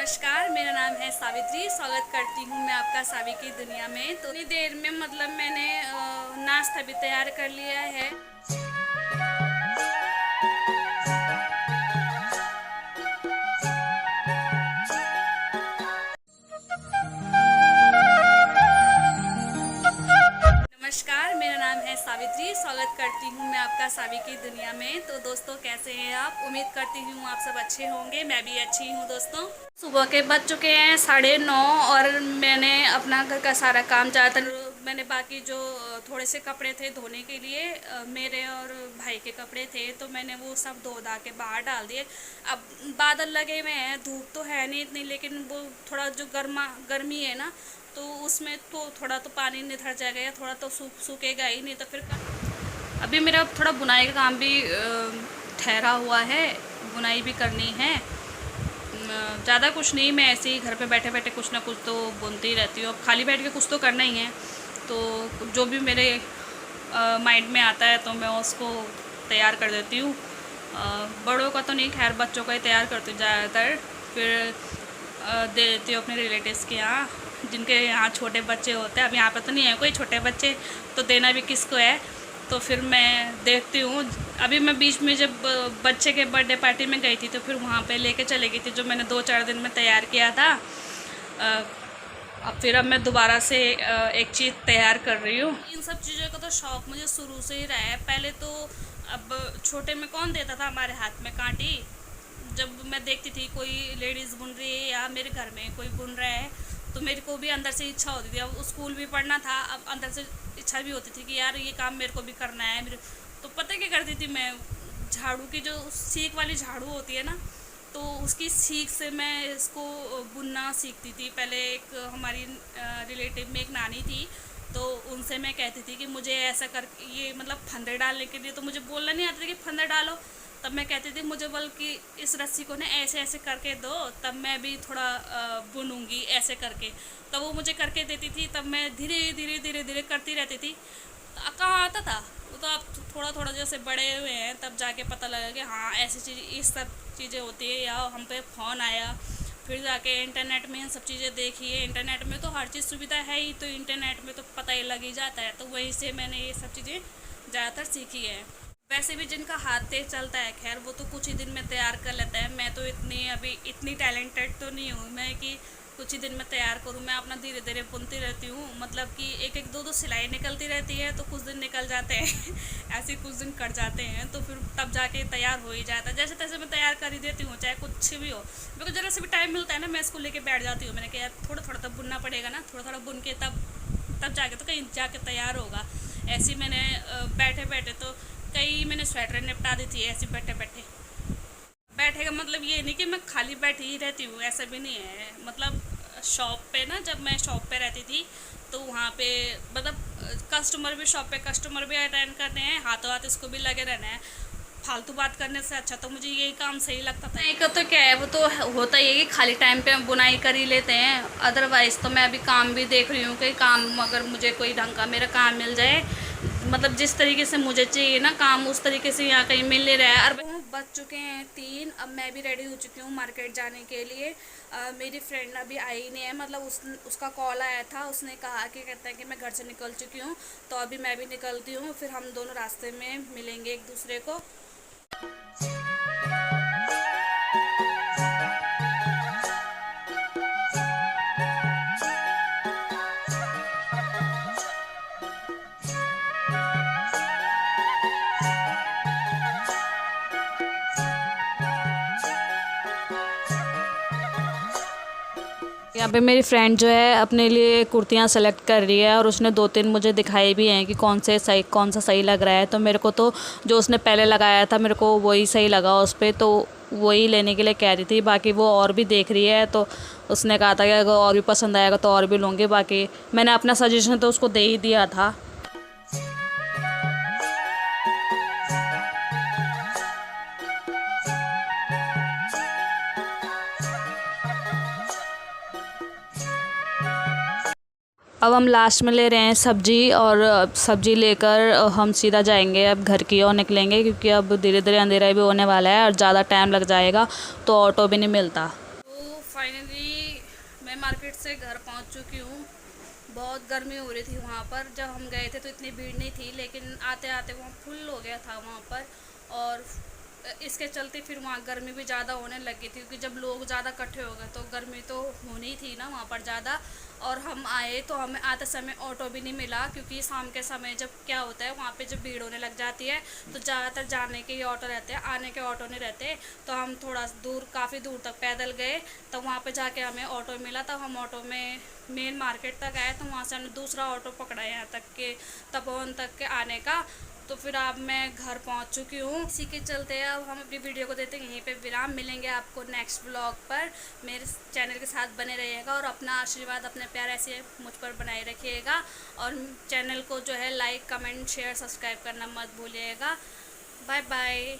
नमस्कार, मेरा नाम है सावित्री। स्वागत करती हूँ मैं आपका सावी की दुनिया में। तो इतनी देर में मैंने नाश्ता भी तैयार कर लिया है। नमस्कार, मेरा नाम है सावित्री। स्वागत करती हूँ मैं आपका सावी की दुनिया में। तो दोस्तों, कैसे हैं आप? उम्मीद करती हूँ आप सब अच्छे होंगे। मैं भी अच्छी हूँ दोस्तों। सुबह के बज चुके हैं 9:30 और मैंने अपना घर का सारा काम ज़्यादातर मैंने बाकी जो थोड़े से कपड़े थे धोने के लिए, मेरे और भाई के कपड़े थे, तो मैंने वो सब धो धा के बाहर डाल दिए। अब बादल लगे हुए हैं, धूप तो है नहीं इतनी, लेकिन वो थोड़ा जो गर्मी है ना, तो उसमें तो थोड़ा तो पानी निथर जाएगा या थोड़ा तो सूखेगा ही नहीं। तो फिर अभी मेरा थोड़ा बुनाई का काम भी ठहरा हुआ है, बुनाई भी करनी है। ज़्यादा कुछ नहीं, मैं ऐसे ही घर पे बैठे बैठे कुछ ना कुछ तो बुनती रहती हूँ। अब खाली बैठ के कुछ तो करना ही है, तो जो भी मेरे माइंड में आता है तो मैं उसको तैयार कर देती हूँ। बड़ों का तो नहीं, खैर बच्चों का ही तैयार करती हूँ ज़्यादातर। फिर दे देती हूँ अपने रिलेटिव्स के यहाँ, जिनके यहाँ छोटे बच्चे होते हैं। अब यहाँ पे तो नहीं है कोई छोटे बच्चे, तो देना भी किसको है। तो फिर मैं देखती हूँ। अभी मैं बीच में जब बच्चे के बर्थडे पार्टी में गई थी, तो फिर वहाँ पे लेके चली गई थी जो मैंने 2-4 दिन में तैयार किया था। अब मैं दोबारा से एक चीज़ तैयार कर रही हूँ। इन सब चीज़ों का तो शौक़ मुझे शुरू से ही रहा है। पहले तो अब छोटे में कौन देता था हमारे हाथ में कांटी। जब मैं देखती थी कोई लेडीज़ बुन रही है या मेरे घर में कोई बुन रहा है, तो मेरे को भी अंदर से इच्छा होती थी। अब स्कूल भी पढ़ना था, अब अंदर से इच्छा भी होती थी कि यार ये काम मेरे को भी करना है। मेरे तो पता क्या करती थी मैं, झाड़ू की जो सीख वाली झाड़ू होती है ना, तो उसकी सीख से मैं इसको बुनना सीखती थी। पहले एक हमारी रिलेटिव में एक नानी थी, तो उनसे मैं कहती थी कि मुझे ऐसा कर, ये मतलब फंदे डालने के लिए तो मुझे बोलना नहीं आता था कि फंदे डालो। तब मैं कहती थी मुझे बल्कि इस रस्सी को ना ऐसे ऐसे करके दो, तब मैं भी थोड़ा बुनूंगी ऐसे करके। तब वो मुझे करके देती थी, तब मैं धीरे धीरे धीरे धीरे करती रहती थी। कहाँ आता था वो, तो आप थोड़ा थोड़ा जैसे बड़े हुए हैं तब जाके पता लगा कि हाँ ऐसी चीज़, इस सब चीज़ें होती है। या हम पे फ़ोन आया, फिर जाके इंटरनेट में सब चीज़ें देखी है। इंटरनेट में तो हर चीज़ सुविधा है ही, तो इंटरनेट में तो पता ही लग ही जाता है। तो वहीं से मैंने ये सब चीज़ें ज़्यादातर सीखी है। वैसे भी जिनका हाथ तेज चलता है, खैर वो तो कुछ ही दिन में तैयार कर लेता है। मैं तो अभी इतनी टैलेंटेड तो नहीं हूँ मैं कि कुछ ही दिन में तैयार करूँ। मैं अपना धीरे धीरे बुनती रहती हूँ, मतलब कि एक एक दो सिलाई निकलती रहती है, तो कुछ दिन निकल जाते हैं ऐसे कुछ दिन कट जाते हैं, तो फिर तब जाके तैयार हो ही जाता है। जैसे तैसे मैं तैयार कर ही देती हूँ, चाहे कुछ भी हो। मेरे को जरा से भी टाइम मिलता है ना, मैं इसको लेके बैठ जाती हूँ। मैंने कहा यार थोड़ा थोड़ा तब बुनना पड़ेगा ना, थोड़ा थोड़ा बुन के तब जाके तो कहीं जाके तैयार होगा। ऐसे मैंने बैठे बैठे तो मैंने स्वेटर निपटा दी थी ऐसे बैठे बैठे। बैठे का मतलब ये नहीं कि मैं खाली बैठी ही रहती हूँ, ऐसा भी नहीं है। मतलब शॉप पे ना, जब मैं शॉप पे रहती थी तो वहाँ पे मतलब कस्टमर भी अटेंड करने हैं, हाथों हाथ इसको भी लगे रहना है। फालतू बात करने से अच्छा तो मुझे यही काम सही लगता था। एक तो क्या है, वो तो होता ही है कि खाली टाइम पे बुनाई कर ही लेते हैं। अदरवाइज़ तो मैं अभी काम भी देख रही हूँ कि काम अगर मुझे कोई ढंग का मेरा काम मिल जाए, मतलब जिस तरीके से मुझे चाहिए ना काम, उस तरीके से यहाँ कहीं मिल नहीं रहा है। और बज चुके हैं 3, अब मैं भी रेडी हो चुकी हूँ मार्केट जाने के लिए। मेरी फ्रेंड अभी आई नहीं है, मतलब उसका कॉल आया था, उसने कहा कि कहता है कि मैं घर से निकल चुकी हूँ, तो अभी मैं भी निकलती हूँ, फिर हम दोनों रास्ते में मिलेंगे एक दूसरे को। यहाँ पे मेरी फ्रेंड जो है अपने लिए कुर्तियाँ सेलेक्ट कर रही है, और उसने 2-3 मुझे दिखाई भी हैं कि कौन सा सही लग रहा है। तो मेरे को तो जो उसने पहले लगाया था मेरे को वही सही लगा उस पर, तो वही लेने के लिए कह रही थी। बाकी वो और भी देख रही है, तो उसने कहा था कि अगर और भी पसंद आएगा तो और भी लूँगी। बाकी मैंने अपना सजेशन तो उसको दे ही दिया था। अब हम लास्ट में ले रहे हैं सब्जी, और सब्जी लेकर हम सीधा जाएंगे अब घर की ओर निकलेंगे, क्योंकि अब धीरे धीरे अंधेरा भी होने वाला है और ज़्यादा टाइम लग जाएगा तो ऑटो भी नहीं मिलता। तो फाइनली मैं मार्केट से घर पहुंच चुकी हूँ। बहुत गर्मी हो रही थी वहाँ पर। जब हम गए थे तो इतनी भीड़ नहीं थी, लेकिन आते आते वहाँ फुल हो गया था वहाँ पर। और इसके चलते फिर वहाँ गर्मी भी ज़्यादा होने लगी थी, क्योंकि जब लोग ज़्यादा इकट्ठे हो गए तो गर्मी तो होनी थी ना वहाँ पर ज़्यादा। और हम आए तो हमें आते समय ऑटो भी नहीं मिला, क्योंकि शाम के समय जब क्या होता है वहाँ पे जब भीड़ होने लग जाती है तो ज़्यादातर जाने के ही ऑटो रहते हैं, आने के ऑटो नहीं रहते। तो हम थोड़ा दूर, काफ़ी दूर तक पैदल गए, तो वहाँ पे जाके हमें ऑटो मिला। तब हम ऑटो में मेन मार्केट तक आए, तो वहाँ से हमने दूसरा ऑटो पकड़ा यहाँ तक के तपोवन तक के आने का। तो फिर अब मैं घर पहुंच चुकी हूँ। इसी के चलते अब हम अपनी वीडियो को देते हैं यहीं पे विराम। मिलेंगे आपको नेक्स्ट ब्लॉग पर। मेरे चैनल के साथ बने रहिएगा और अपना आशीर्वाद, अपने प्यार ऐसे मुझ पर बनाए रखिएगा। और चैनल को जो है लाइक, कमेंट, शेयर, सब्सक्राइब करना मत भूलिएगा। Bye bye.